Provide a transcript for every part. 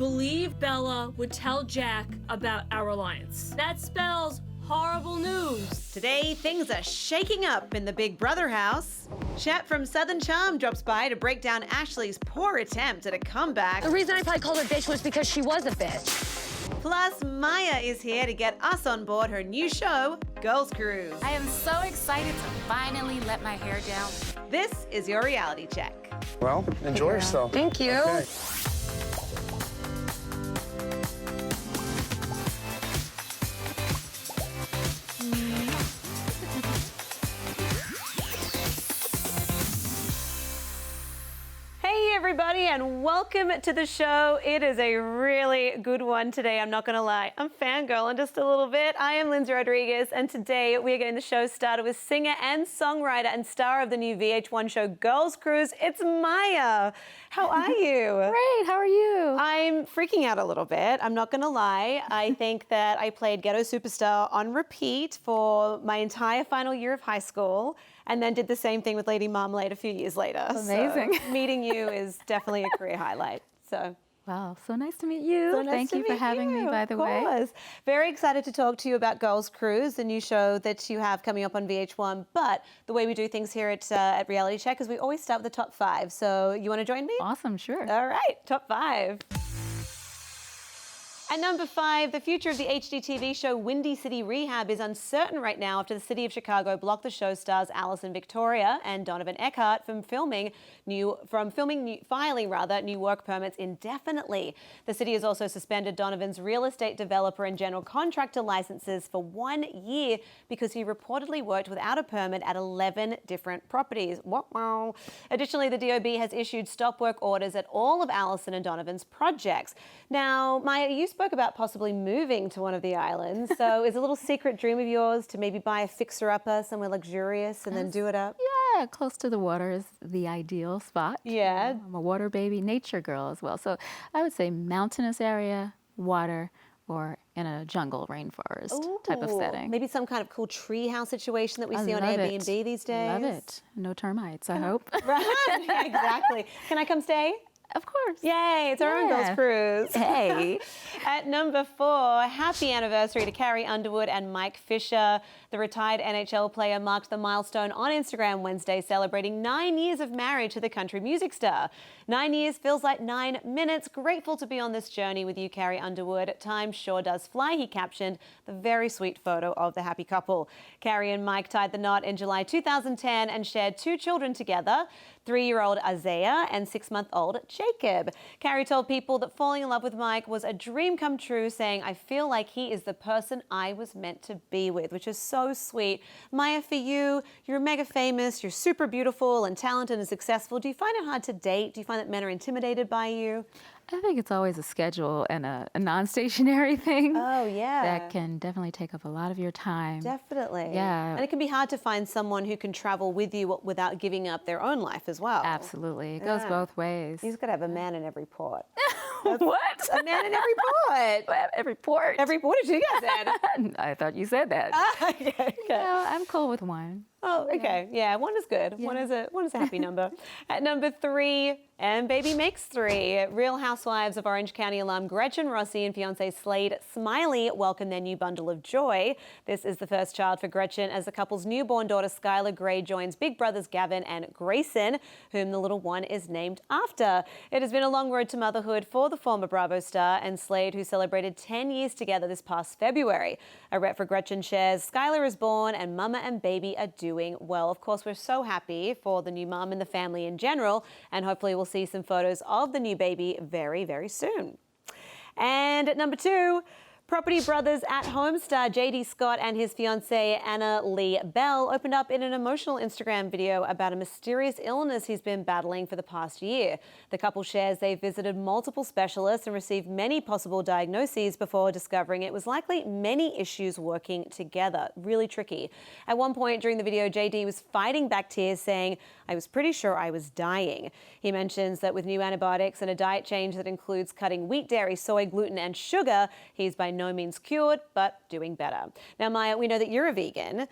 believe Bella would tell Jack about our alliance. That spells horrible news. Today, things are shaking up in the Big Brother house. Shep from Southern Charm drops by to break down Ashley's poor attempt at a comeback. The reason I probably called her bitch was because she was a bitch. Plus, Maya is here to get us on board her new show, Girls Cruise. I am so excited to finally let my hair down. This is your reality check. Well, enjoy yourself. Thank you. Okay. Hey everybody, and welcome to the show. It is a really good one today, I'm not gonna lie. I'm fangirling just a little bit. I am Lyndsey Rodrigues, and today we are getting the show started with singer and songwriter and star of the new VH1 show Girls Cruise. It's Maya. How are you? Great, how are you? I'm freaking out a little bit, I'm not gonna lie. I think that I played Ghetto Superstar on repeat for my entire final year of high school, and then did the same thing with Lady Marmalade a few years later. Amazing. So, meeting you is definitely a career highlight. So. Wow, so nice to meet you. So nice Thank to you for meet having me, by the way. Of course. Very excited to talk to you about Girls Cruise, the new show that you have coming up on VH1. But the way we do things here at Reality Check is we always start with the top 5. So you want to join me? Awesome, sure. All right, top 5. At number 5, the future of the HGTV show Windy City Rehab is uncertain right now after the city of Chicago blocked the show stars Allison Victoria and Donovan Eckhart from filing new work permits indefinitely. The city has also suspended Donovan's real estate developer and general contractor licenses for 1 year because he reportedly worked without a permit at 11 different properties. Wow. Additionally, the DOB has issued stop work orders at all of Allison and Donovan's projects. Now, Maya, you spoke about possibly moving to one of the islands. So is a little secret dream of yours to maybe buy a fixer-upper somewhere luxurious and then do it up? Yeah, close to the water is the ideal spot. Yeah. I'm a water baby, nature girl as well. So I would say mountainous area, water, or in a jungle, rainforest type of setting. Maybe some kind of cool tree house situation that we see on love Airbnb these days. Love it. No termites, I hope. Right, yeah, exactly. Can I come stay? Of course. Yay, it's our own Girls Cruise. Hey. At number 4, happy anniversary to Carrie Underwood and Mike Fisher. The retired NHL player marked the milestone on Instagram Wednesday, celebrating 9 years of marriage to the country music star. 9 years feels like 9 minutes. Grateful to be on this journey with you, Carrie Underwood. Time sure does fly, he captioned the very sweet photo of the happy couple. Carrie and Mike tied the knot in July 2010 and shared 2 children together, 3-year-old Isaiah and 6-month-old Jacob. Carrie told People that falling in love with Mike was a dream come true, saying, "I feel like he is the person I was meant to be with," which is so sweet. Maya, for you, you're mega famous, you're super beautiful and talented and successful. Do you find it hard to date? Do you find that men are intimidated by you? I think it's always a schedule and a non-stationary thing. Oh, yeah. That can definitely take up a lot of your time. Definitely. Yeah. And it can be hard to find someone who can travel with you without giving up their own life as well. Absolutely. It goes both ways. You've got to have a man in every port. What? A man in every port. Every port. Every port, did you guys said? I thought you said that. Okay. No, I'm cool with one. Oh, okay. Yeah, 1 is good. Yeah. One is a happy number. At number 3, and baby makes 3. Real Housewives of Orange County alum Gretchen Rossi and fiancé Slade Smiley welcome their new bundle of joy. This is the first child for Gretchen as the couple's newborn daughter Skylar Gray joins big brothers Gavin and Grayson, whom the little one is named after. It has been a long road to motherhood for the former Bravo star and Slade, who celebrated 10 years together this past February. A rep for Gretchen shares, "Skylar is born and mama and baby are doing well." Of course, we're so happy for the new mom and the family in general, and hopefully we'll see some photos of the new baby very, very soon. And at number 2, Property Brothers at Home star JD Scott and his fiancée Anna Lee Bell opened up in an emotional Instagram video about a mysterious illness he's been battling for the past year. The couple shares they visited multiple specialists and received many possible diagnoses before discovering it was likely many issues working together. Really tricky. At one point during the video, JD was fighting back tears, saying, "I was pretty sure I was dying." He mentions that with new antibiotics and a diet change that includes cutting wheat, dairy, soy, gluten, and sugar, he's by no means cured, but doing better. Now, Maya, we know that you're a vegan,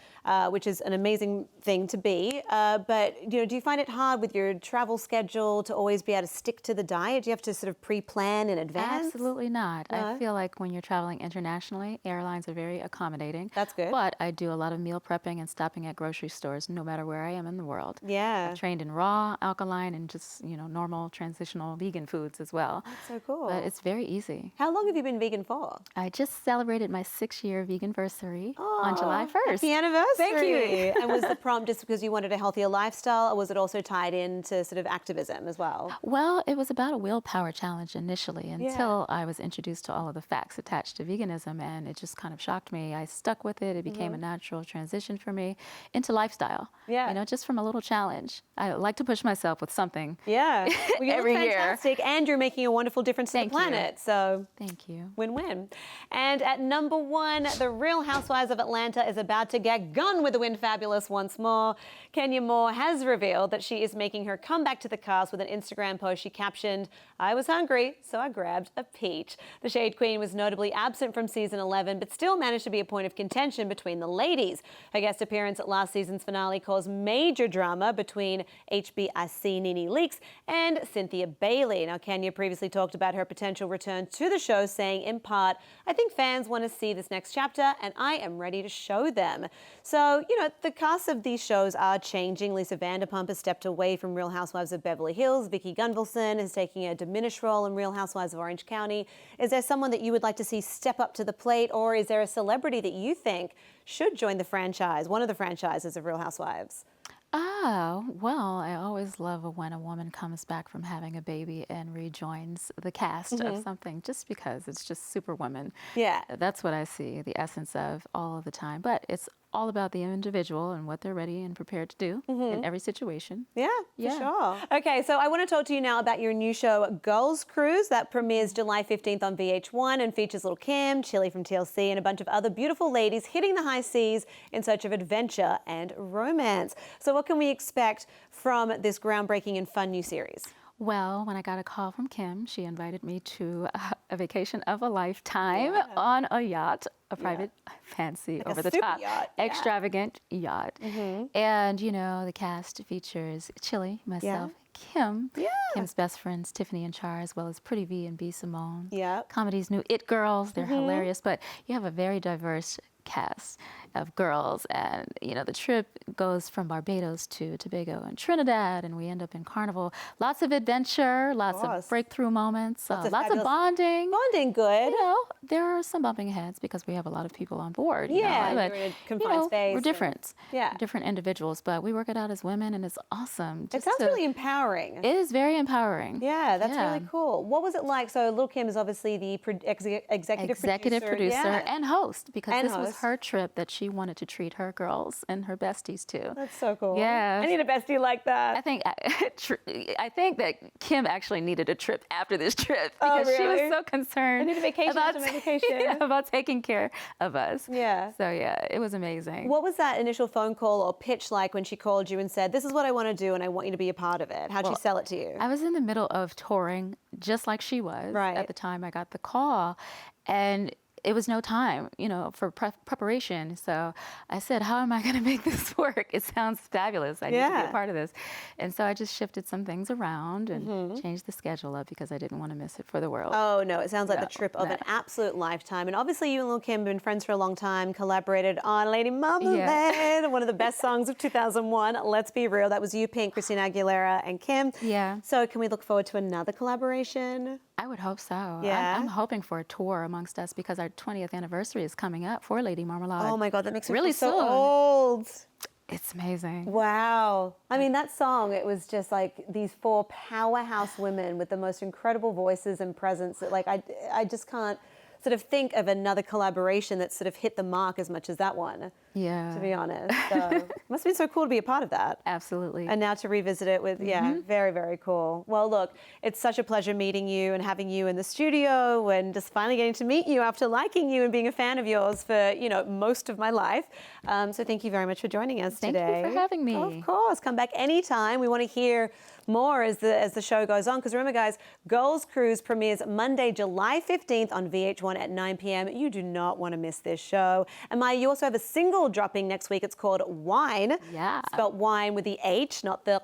which is an amazing thing to be. But do you find it hard with your travel schedule to always be able to stick to the diet? Do you have to sort of pre-plan in advance? Absolutely not. No? I feel like when you're traveling internationally, airlines are very accommodating. That's good. But I do a lot of meal prepping and stopping at grocery stores no matter where I am in the world. Yeah. I've trained in raw, alkaline, and just, normal transitional vegan foods as well. That's so cool. But it's very easy. How long have you been vegan for? I just celebrated my 6-year veganversary on July 1st. Happy anniversary. Thank you. And was the prompt just because you wanted a healthier lifestyle, or was it also tied into sort of activism as well? Well, it was about a willpower challenge initially until I was introduced to all of the facts attached to veganism, and it just kind of shocked me. I stuck with it. It became a natural transition for me into lifestyle. Yeah. Just from a little challenge. I like to push myself with something. Yeah. Well, you Every look year. fantastic, and you're making a wonderful difference to the Thank you. planet. So Thank you. win-win. And at number 1, the Real Housewives of Atlanta is about to get gone with the Win Fabulous once more. Kenya Moore has revealed that she is making her comeback to the cast with an Instagram post she captioned, "I was hungry, so I grabbed a peach." The Shade Queen was notably absent from season 11, but still managed to be a point of contention between the ladies. Her guest appearance at last season's finale caused major drama between HBIC Nene Leakes and Cynthia Bailey. Now, Kenya previously talked about her potential return to the show, saying, in part, "I think fans want to see this next chapter, and I am ready to show them." So, the casts of these shows are changing. Lisa Vanderpump has stepped away from Real Housewives of Beverly Hills. Vicky Gunvalson is taking a diminished role in Real Housewives of Orange County. Is there someone that you would like to see step up to the plate, or is there a celebrity that you think should join the franchise, one of the franchises of Real Housewives? Oh, well, I always love when a woman comes back from having a baby and rejoins the cast of something, just because it's just superwoman. Yeah. That's what I see the essence of all of the time. But it's all about the individual and what they're ready and prepared to do in every situation. Yeah, Yeah. for sure. Okay, so I want to talk to you now about your new show, Girls Cruise, that premieres July 15th on VH1 and features Lil' Kim, Chili from TLC, and a bunch of other beautiful ladies hitting the high seas in search of adventure and romance. So what can we expect from this groundbreaking and fun new series? Well, when I got a call from Kim, she invited me to a vacation of a lifetime on a yacht, a private, fancy, Like a over-the-top, super yacht, extravagant yacht. And, the cast features Chili, myself, Kim, Kim's best friends, Tiffany and Char, as well as Pretty V and B. Simone. Yeah. Comedy's new It Girls. They're hilarious, but you have a very diverse cast of girls, and the trip goes from Barbados to Tobago and Trinidad, and we end up in Carnival. Lots of adventure, lots of breakthrough moments, lots of fabulous bonding. Bonding, good. There are some bumping heads because we have a lot of people on board. Yeah, but, you're in a confined space we're and- different. Yeah. Different individuals, but we work it out as women, and it's awesome. It sounds really empowering. It is very empowering. Yeah, that's really cool. What was it like? So Lil' Kim is obviously the executive producer. Yeah. And host, because And this was host. her trip that she wanted to treat her girls and her besties to. That's so cool. Yeah. I need a bestie like that. I think that Kim actually needed a trip after this trip Oh, because she was really? so concerned. I need a vacation about, after my vacation. about taking care of us. Yeah. So it was amazing. What was that initial phone call or pitch like when she called you and said, "This is what I want to do and I want you to be a part of it"? How'd she sell it to you? I was in the middle of touring just like she was Right. at the time I got the call, and it was no time, for preparation. So I said, how am I going to make this work? It sounds fabulous. I need to be a part of this. And so I just shifted some things around and changed the schedule up because I didn't want to miss it for the world. Oh, no, it sounds like the trip of an absolute lifetime. And obviously you and Lil' Kim have been friends for a long time, collaborated on Lady Marmalade, one of the best songs of 2001. Let's be real, that was you, Pink, Christina Aguilera, and Kim. Yeah. So can we look forward to another collaboration? I would hope so. Yeah. I'm hoping for a tour amongst us because our 20th anniversary is coming up for Lady Marmalade. Oh my God, that makes me really feel so soon. old. It's amazing. Wow. I mean, that song, it was just like these 4 powerhouse women with the most incredible voices and presence that I just can't sort of think of another collaboration that sort of hit the mark as much as that one. Yeah. to be honest. So it must have been so cool to be a part of that. Absolutely. And now to revisit it with, yeah, very, very cool. Well, look, it's such a pleasure meeting you and having you in the studio and just finally getting to meet you after liking you and being a fan of yours for, you know, most of my life. So thank you very much for joining us today. Thank you for having me. Of course, come back anytime. We want to hear more as the show goes on. Because remember, guys, Girls Cruise premieres Monday, July 15th on VH1 at 9 p.m. You do not want to miss this show. And Maya, you also have a single dropping next week. It's called Wine. Yeah. Spelled wine with the H, not the...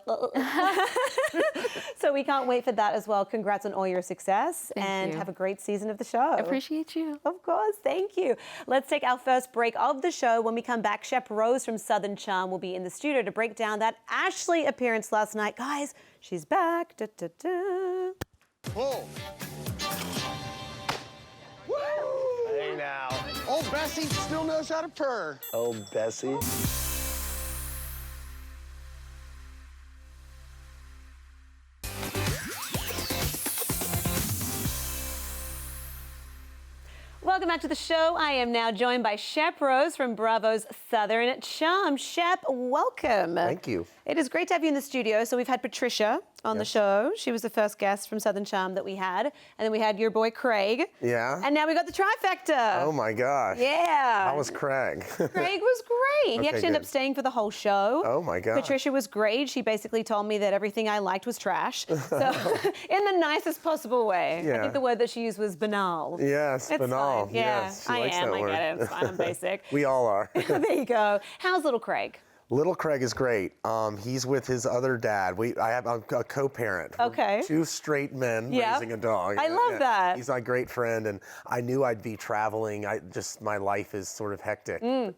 So we can't wait for that as well. Congrats on all your success. Thank you. Have a great season of the show. I appreciate you. Of course, thank you. Let's take our first break of the show. When we come back, Shep Rose from Southern Charm will be in the studio to break down that Ashley appearance last night. Guys, she's back. Da, da, da. Pull. Hey now. Old Bessie still knows how to purr. Oh, Bessie. Welcome back to the show. I am now joined by Shep Rose from Bravo's Southern Charm. Shep, welcome. Thank you. It is great to have you in the studio. So we've had Patricia on the show. She was the first guest from Southern Charm that we had. And then we had your boy Craig. Yeah. And now we got the trifecta. Oh my gosh. Yeah. How was Craig? Craig was great. He actually ended up good. staying for the whole show. Oh my God. Patricia was great. She basically told me that everything I liked was trash. So in the nicest possible way. I Yeah. think the word that she used was banal. Yes, It's banal. fine. Yeah, Yes, she I likes am. that I word. get it. It's fine. I'm basic. We all are. There you go. How's little Craig? Little Craig is great. He's with his other dad. I'm a co-parent. Okay. Two straight men Yep. raising a dog. I love that. He's my great friend, and I knew I'd be traveling. My life is sort of hectic, and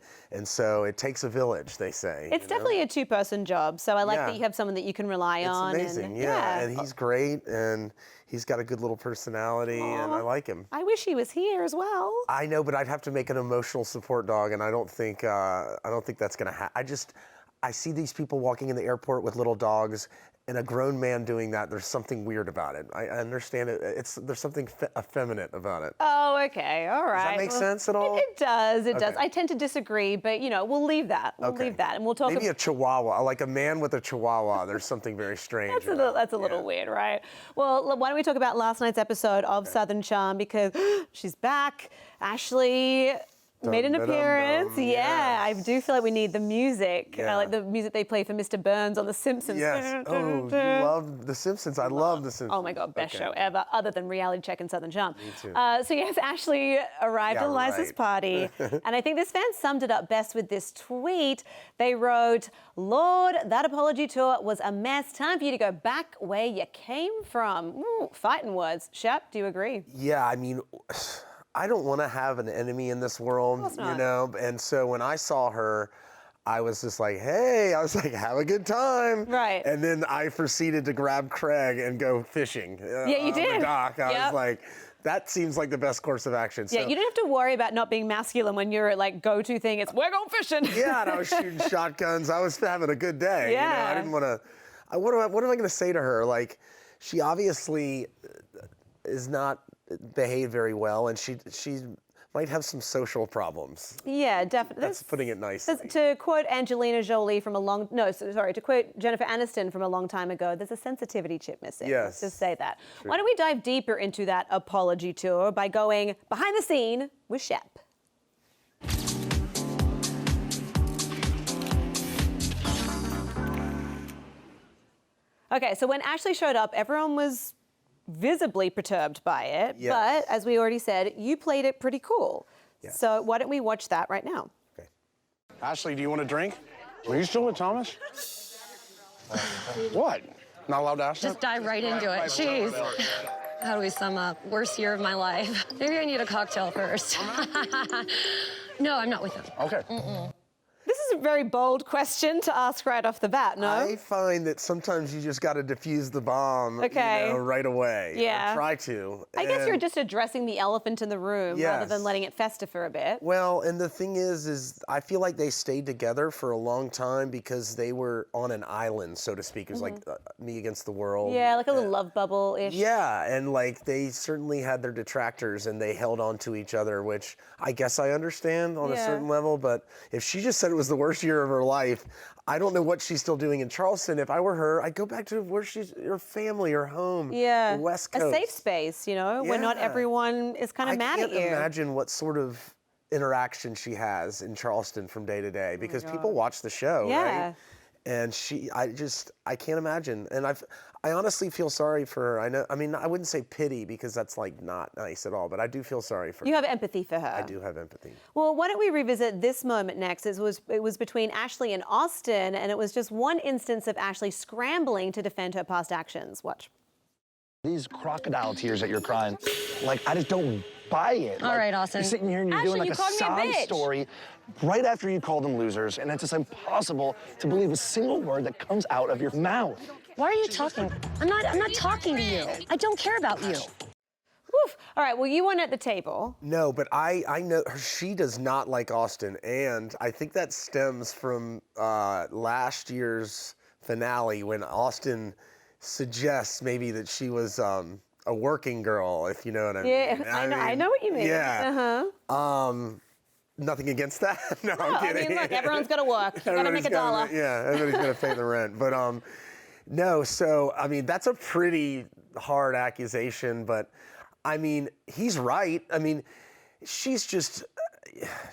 so it takes a village, they say. It's definitely a two-person job, so I like Yeah. that you have someone that you can rely on. It's amazing, and, yeah. And he's great, and he's got a good little personality, and I like him. I wish he was here as well. I know, but I'd have to make an emotional support dog, and I don't think that's gonna happen. I see these people walking in the airport with little dogs, and a grown man doing that. There's something weird about it. I understand it. There's something effeminate about it. Oh, okay, all right. Does that make sense at all? It does. It does. Okay. I tend to disagree, but we'll leave that. We'll leave that, and we'll talk. Maybe a Chihuahua, like a man with a Chihuahua. There's something very strange. That's a little weird, right? Well, why don't we talk about last night's episode of Southern Charm, because she's back. Ashley made an appearance. Yeah, I do feel like we need the music. Yeah. Like the music they play for Mr. Burns on The Simpsons. Yes. Oh, you love The Simpsons. I love The Simpsons. Oh my God, best show ever, other than Reality Check and Southern Charm. Me too. So yes, Ashley arrived at Eliza's right. party, and I think this fan summed it up best with this tweet. They wrote, "Lord, that apology tour was a mess. Time for you to go back where you came from." Ooh, fighting words. Shep, do you agree? Yeah, I mean, I don't want to have an enemy in this world, not. you know? And so when I saw her, I was just like, hey, I was like, have a good time. Right. And then I proceeded to grab Craig and go fishing. Yeah, you on did. The dock. I Yep. was like, that seems like the best course of action. Yeah, So, you don't have to worry about not being masculine when your go-to thing is, we're going fishing. yeah, and I was shooting shotguns. I was having a good day. Yeah. You know? I didn't want to, what am I going to say to her? Like, she obviously is not behaved very well, and she might have some social problems. Yeah, definitely. That's putting it nicely. To quote Angelina Jolie to quote Jennifer Aniston from a long time ago, there's a sensitivity chip missing. Yes. Let's just say that. Why don't we dive deeper into that apology tour by going behind the scene with Shep. Okay, so when Ashley showed up, everyone was visibly perturbed by it. Yes. But as we already said, you played it pretty cool. Yes. So why don't we watch that right now? Okay. Ashley, do you want a drink? Are you still with Thomas? What? Not allowed to ask Just that? dive right into it. Jeez. How do we sum up? Worst year of my life. Maybe I need a cocktail first. No, I'm not with him. Okay. This is is a very bold question to ask right off the bat, no? I find that sometimes you just got to diffuse the bomb right away. Yeah. Or try to. I guess you're just addressing the elephant in the room rather than letting it fester for a bit. Well, and the thing is I feel like they stayed together for a long time because they were on an island, so to speak. It was like me against the world. Yeah, like a little love bubble-ish. Yeah, and like they certainly had their detractors and they held on to each other, which I guess I understand on a certain level, but if she just said it was the worst year of her life, I don't know what she's still doing in Charleston. If I were her, I'd go back to where her family, her home, the West Coast. A safe space, you know, where not everyone is kind of mad at you. I can't imagine what sort of interaction she has in Charleston from day to day because people watch the show, right? And I can't imagine. And I honestly feel sorry for her. I mean, I wouldn't say pity because that's like not nice at all, but I do feel sorry for her. You have empathy for her. I do have empathy. Well, why don't we revisit this moment next? It was between Ashley and Austin, and it was just one instance of Ashley scrambling to defend her past actions. Watch. These crocodile tears that you're crying, like, I just don't buy it. All right, Austin. You're sitting here and you're doing like a sob story right after you call them losers, and it's just impossible to believe a single word that comes out of your mouth. Why are you talking? I'm not talking to you. I don't care about you. Oof. All right, well, you weren't at the table. No, but I know she does not like Austin, and I think that stems from last year's finale when Austin suggests maybe that she was a working girl, if you know what I mean. Yeah, I know what you mean. Yeah. Nothing against that. No, I'm kidding. I mean, look, everyone's got to work. You got to make a dollar. Everybody's got to pay the rent. But no, so I mean that's a pretty hard accusation. But I mean he's right. I mean she's just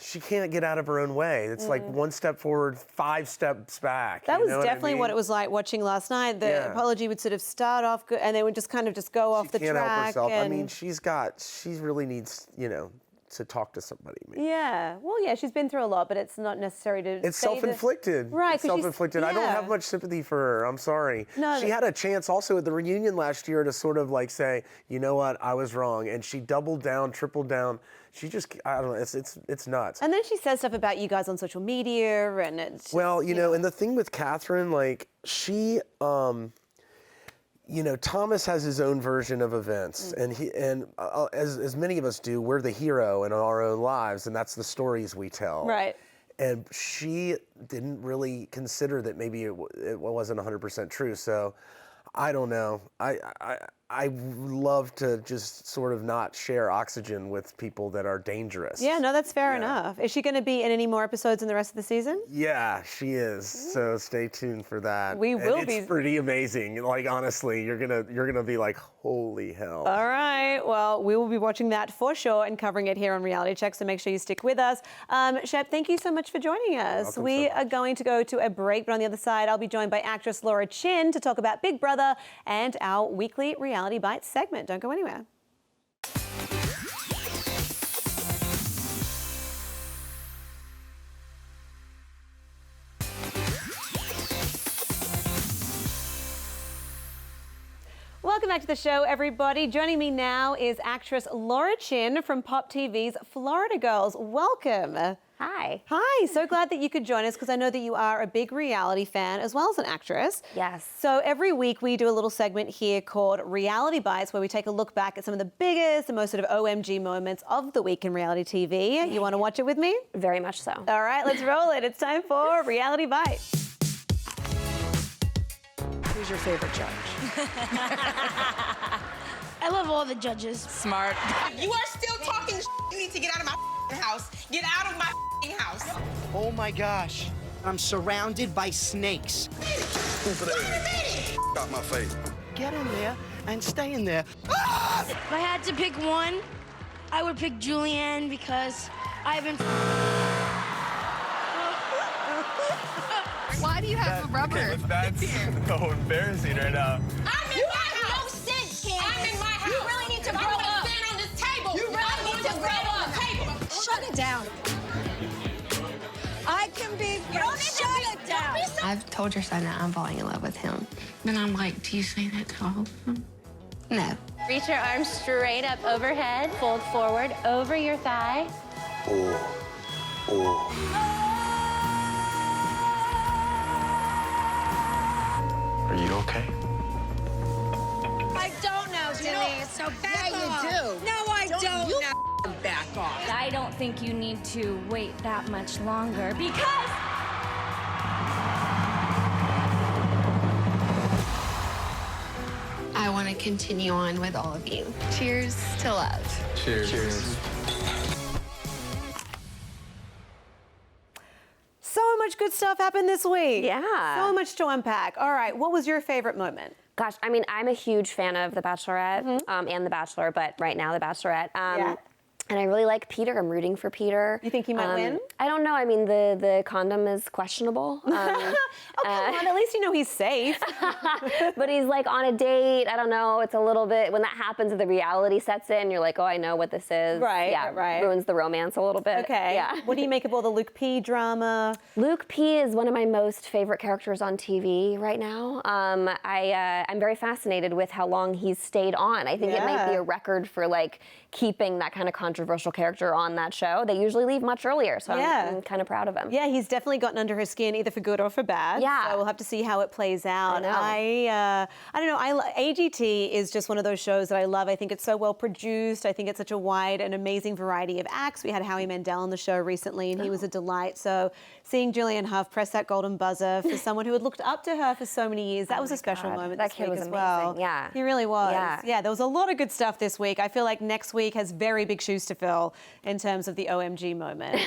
she can't get out of her own way. It's like one step forward, 5 steps back. That was definitely what it was like watching last night. The apology would sort of start off good, and they would just kind of go off the track. She can't help herself. I mean, she really needs, to talk to somebody. Maybe. Yeah. Well, yeah, she's been through a lot, but it's not necessary to. It's self-inflicted. Right. It's self-inflicted. I don't have much sympathy for her. I'm sorry. No. She had a chance also at the reunion last year to sort of like say, you know what, I was wrong, and she doubled down, tripled down. She just, I don't know, it's nuts. And then she says stuff about you guys on social media, and it's just, well, and the thing with Catherine, like she, Thomas has his own version of events, and as many of us do, we're the hero in our own lives, and that's the stories we tell. Right. And she didn't really consider that maybe it wasn't 100% true. So I don't know. I love to just sort of not share oxygen with people that are dangerous. Yeah, no, that's fair enough. Is she going to be in any more episodes in the rest of the season? Yeah, she is. So stay tuned for that. We will be. It's pretty amazing. Like honestly, you're gonna be like, holy hell. All right. Well, we will be watching that for sure and covering it here on Reality Check. So make sure you stick with us. Shep, thank you so much for joining us. We are going to go to a break, but on the other side, I'll be joined by actress Laura Chinn to talk about Big Brother and our weekly Reality Bites segment. Don't go anywhere. Welcome back to the show, everybody. Joining me now is actress Laura Chinn from PopTV's Florida Girls. Welcome. Hi. Hi. So glad that you could join us because I know that you are a big reality fan as well as an actress. Yes. So every week we do a little segment here called Reality Bites where we take a look back at some of the biggest and most sort of OMG moments of the week in reality TV. You want to watch it with me? Very much so. All right, let's roll it. It's time for Reality Bite. Who's your favorite judge? I love all the judges. Smart. You are still talking shit. You need to get out of my house. Get out of my house. Oh my gosh. I'm surrounded by snakes. Got my face. Get in there and stay in there. If I had to pick one, I would pick Julianne because I've been. Why do you have a rubber? Okay, that's so embarrassing right now. I'm in my house. No sense, Candace. I'm in my house. You really need to grow up. Stand on this table. You really need to grow up. Shut it down. I can be. You don't need shut it down. I've told your son that I'm falling in love with him. And I'm like, do you say that to all of them? No. Reach your arms straight up overhead, fold forward over your thigh. Oh. okay? I don't know, Jimmy. So back off. You do. No, I don't. You back off. I don't think you need to wait that much longer because I want to continue on with all of you. Cheers to love. Cheers. Cheers. So much good stuff happened this week. Yeah. So much to unpack. All right, what was your favorite moment? Gosh, I mean, I'm a huge fan of The Bachelorette and The Bachelor, but right now The Bachelorette. Yeah. And I really like Peter. I'm rooting for Peter. You think he might win? I don't know. I mean, the condom is questionable. Oh, come on. At least you know he's safe. But he's like on a date. I don't know. It's a little bit, when that happens, the reality sets in. You're like, oh, I know what this is. Right, yeah, right. Ruins the romance a little bit. Okay. Yeah. What do you make of all the Luke P drama? Luke P is one of my most favorite characters on TV right now. I'm very fascinated with how long he's stayed on. I think it might be a record for like keeping that kind of controversial character on that show. They usually leave much earlier, so I'm kind of proud of him. Yeah, he's definitely gotten under his skin, either for good or for bad. Yeah. So we'll have to see how it plays out. I don't know. AGT is just one of those shows that I love. I think it's so well produced. I think it's such a wide and amazing variety of acts. We had Howie Mandel on the show recently, and he was a delight. So seeing Julianne Hough press that golden buzzer for someone who had looked up to her for so many years, that was a special moment That this kid week was as amazing. well. Yeah. He really was. Yeah. There was a lot of good stuff this week. I feel like next week has very big shoes to fill in terms of the OMG moment.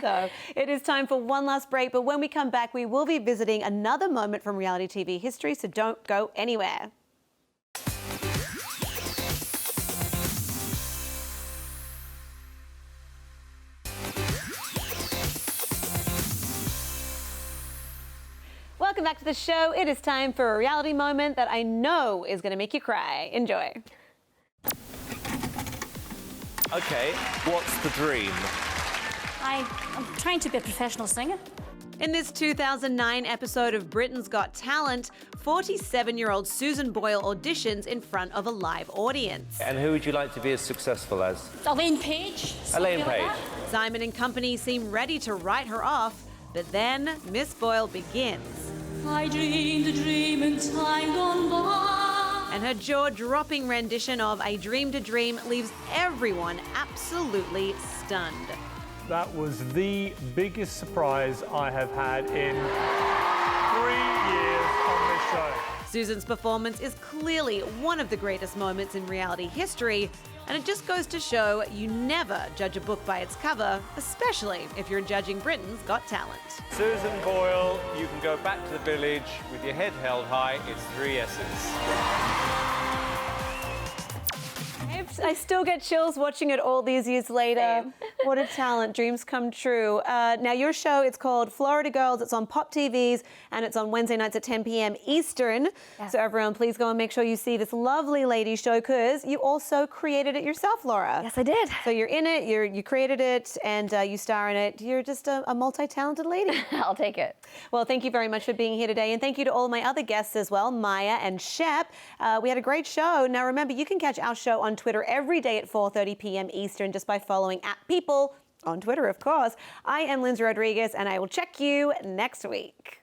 So it is time for one last break, but when we come back, we will be visiting another moment from reality TV history, so don't go anywhere. Welcome back to the show. It is time for a reality moment that I know is going to make you cry. Enjoy. Okay, what's the dream? I'm trying to be a professional singer. In this 2009 episode of Britain's Got Talent, 47-year-old Susan Boyle auditions in front of a live audience. And who would you like to be as successful as? Elaine Page. Elaine Page. Simon and company seem ready to write her off, but then Miss Boyle begins. I dreamed a dream in time gone by. And her jaw-dropping rendition of I Dreamed a Dream leaves everyone absolutely stunned. That was the biggest surprise I have had in 3 years on this show. Susan's performance is clearly one of the greatest moments in reality history, and it just goes to show you never judge a book by its cover, especially if you're judging Britain's Got Talent. Susan Boyle, you can go back to the village with your head held high. It's 3 S's. I still get chills watching it all these years later. What a talent. Dreams come true. Now, your show, it's called Florida Girls. It's on PopTVs, and it's on Wednesday nights at 10 p.m. Eastern. So everyone, please go and make sure you see this lovely lady show, because you also created it yourself, Laura. Yes, I did. So you're in it, you created it, and you star in it. You're just a multi-talented lady. I'll take it. Well, thank you very much for being here today, and thank you to all my other guests as well, Maya and Shep. We had a great show. Now, remember, you can catch our show on Twitter every day at 4:30 p.m. Eastern just by following @People on Twitter, of course. I am Lyndsey Rodrigues, and I will check you next week.